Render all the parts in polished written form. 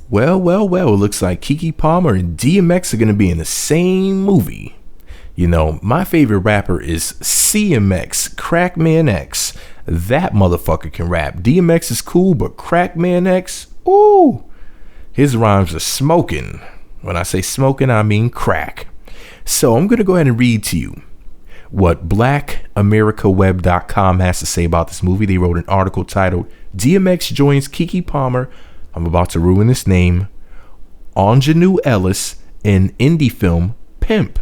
Well, it looks like Keke Palmer and DMX are going to be in the same movie. You know, my favorite rapper is CMX, Crackman X. That motherfucker can rap. DMX is cool, but Crackman X, ooh, his rhymes are smoking. When I say smoking, I mean crack. So I'm going to go ahead and read to you what blackamericaweb.com has to say about this movie. They wrote an article titled DMX joins Keke Palmer, I'm about to ruin this name, Ingenue Ellis in indie film Pimp.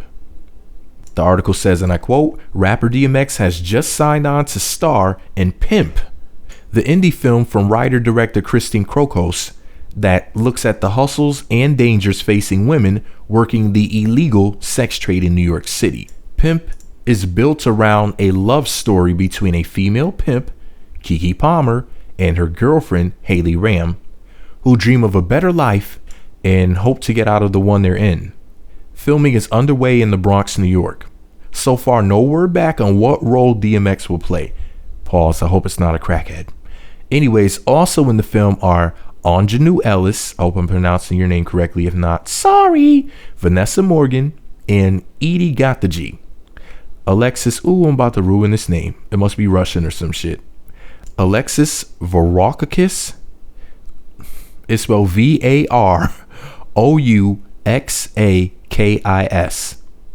The article says, and I quote, rapper DMX has just signed on to star in Pimp, the indie film from writer-director Christine Krokos that looks at the hustles and dangers facing women working the illegal sex trade in New York City. Pimp is built around a love story between a female pimp, Keke Palmer, and her girlfriend, Haley Ram, who dream of a better life and hope to get out of the one they're in. Filming is underway in the Bronx, New York. So far, no word back on what role DMX will play. Pause, I hope it's not a crackhead. Anyways, also in the film are Ingenue Ellis, I hope I'm pronouncing your name correctly, if not, sorry, Vanessa Morgan, and Edie Gottagy. Alexis, ooh, I'm about to ruin this name. It must be Russian or some shit. Alexis Varoukakis. It's spelled Varouxakis.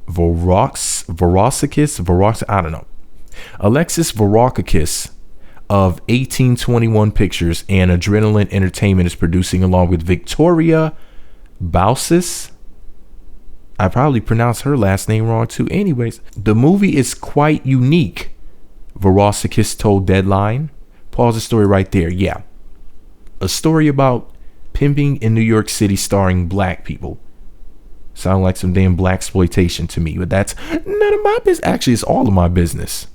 Varoukakis, I don't know. Alexis Varoukakis of 1821 Pictures and Adrenaline Entertainment is producing along with Victoria Bausis. I probably pronounced her last name wrong too. Anyways, the movie is quite unique, Varoukakis told Deadline. Pause the story right there. Yeah. A story about pimping in New York City starring black people. Sound like some damn black exploitation to me, but that's none of my business. Actually, it's all of my business.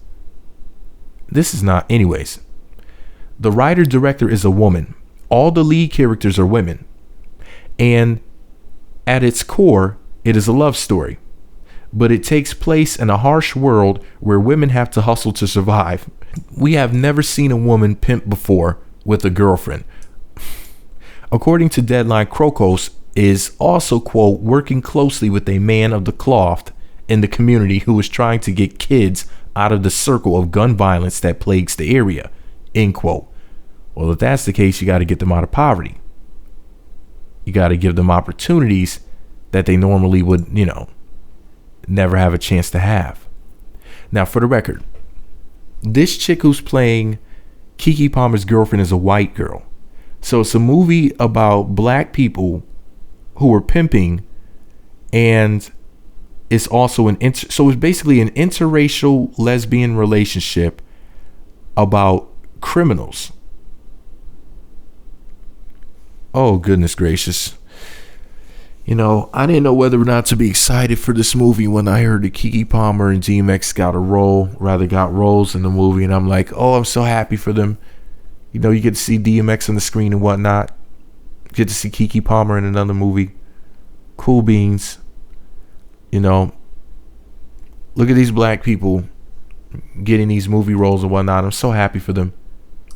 This is not. Anyways, the writer-director is a woman. All the lead characters are women. And at its core, it is a love story. But it takes place in a harsh world where women have to hustle to survive. We have never seen a woman pimp before with a girlfriend. According to Deadline, Krokos is also, quote, working closely with a man of the cloth in the community who is trying to get kids out of the circle of gun violence that plagues the area, end quote. Well, if that's the case, you got to get them out of poverty. You got to give them opportunities that they normally would, never have a chance to have. Now, for the record, this chick who's playing Keke Palmer's girlfriend is a white girl. So it's a movie about black people who are pimping, and it's also so it's basically an interracial lesbian relationship about criminals. Oh, goodness gracious. I didn't know whether or not to be excited for this movie when I heard that Keke Palmer and DMX got roles in the movie, and I'm like, oh, I'm so happy for them. You get to see DMX on the screen and whatnot. You get to see Keke Palmer in another movie. Cool beans. Look at these black people getting these movie roles and whatnot. I'm so happy for them.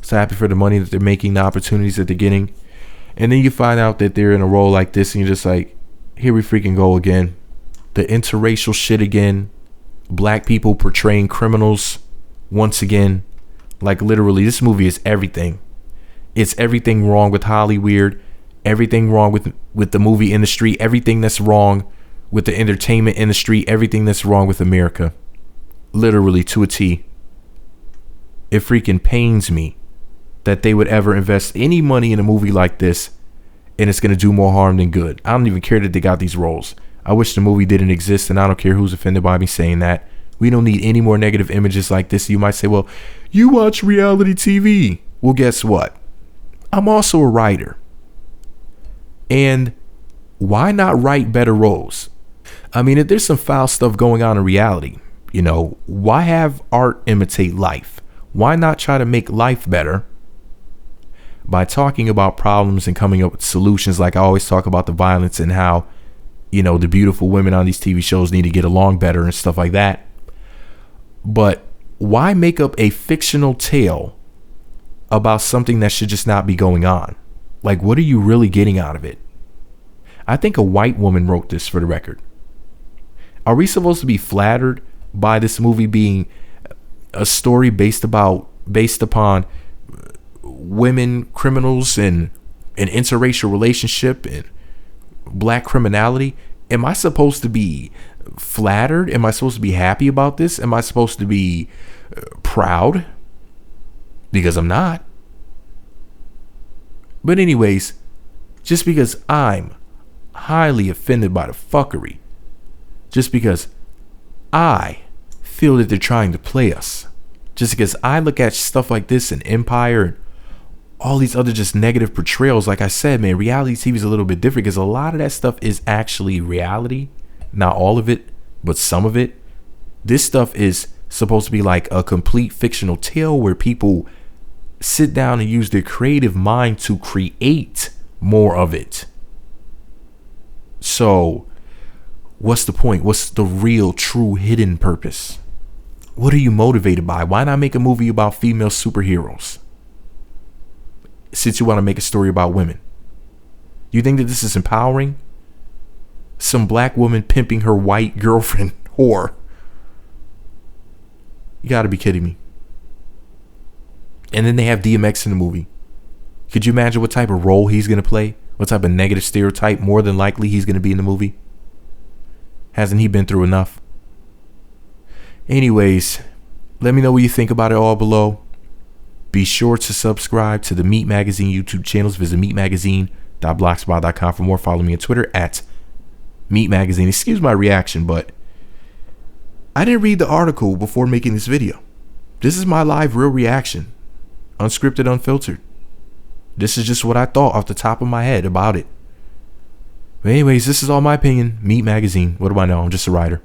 So happy for the money that they're making, the opportunities that they're getting. And then you find out that they're in a role like this, and you're just like, here we freaking go again. The interracial shit again. Black people portraying criminals once again. Like, literally, this movie is everything. It's everything wrong with Hollywood, everything wrong with the movie industry, everything that's wrong with the entertainment industry, everything that's wrong with America. Literally, to a T. It freaking pains me that they would ever invest any money in a movie like this, and it's going to do more harm than good. I don't even care that they got these roles. I wish the movie didn't exist, and I don't care who's offended by me saying that. We don't need any more negative images like this. You might say, well, you watch reality TV. Well, guess what? I'm also a writer. And why not write better roles? I mean, if there's some foul stuff going on in reality, why have art imitate life? Why not try to make life better by talking about problems and coming up with solutions? Like I always talk about the violence and how, the beautiful women on these TV shows need to get along better and stuff like that. But why make up a fictional tale about something that should just not be going on? Like, what are you really getting out of it? I think a white woman wrote this, for the record. Are we supposed to be flattered by this movie being a story based upon women criminals and an interracial relationship and black criminality? Am I supposed to be flattered? Am I supposed to be happy about this? Am I supposed to be proud? Because I'm not. But anyways, just because I'm highly offended by the fuckery, just because I feel that they're trying to play us, just because I look at stuff like this in Empire and all these other just negative portrayals, like I said, man, reality TV is a little bit different because a lot of that stuff is actually reality. Not all of it, but some of it. This stuff is supposed to be like a complete fictional tale where people sit down and use their creative mind to create more of it. So what's the point? What's the real, true, hidden purpose? What are you motivated by? Why not make a movie about female superheroes, since you want to make a story about women? Do you think that this is empowering? Some black woman pimping her white girlfriend whore. You gotta be kidding me. And then they have DMX in the movie. Could you imagine what type of role he's gonna play? What type of negative stereotype more than likely he's gonna be in the movie? Hasn't he been through enough? Anyways, let me know what you think about it all below. Be sure to subscribe to the Meat Magazine YouTube channels. Visit meatmagazine.blogspot.com for more. Follow me on Twitter at Meat Magazine. Excuse my reaction, but I didn't read the article before making this video. This is my live, real reaction. Unscripted, unfiltered. This is just what I thought off the top of my head about it. But anyways, this is all my opinion. Meat Magazine. What do I know? I'm just a writer.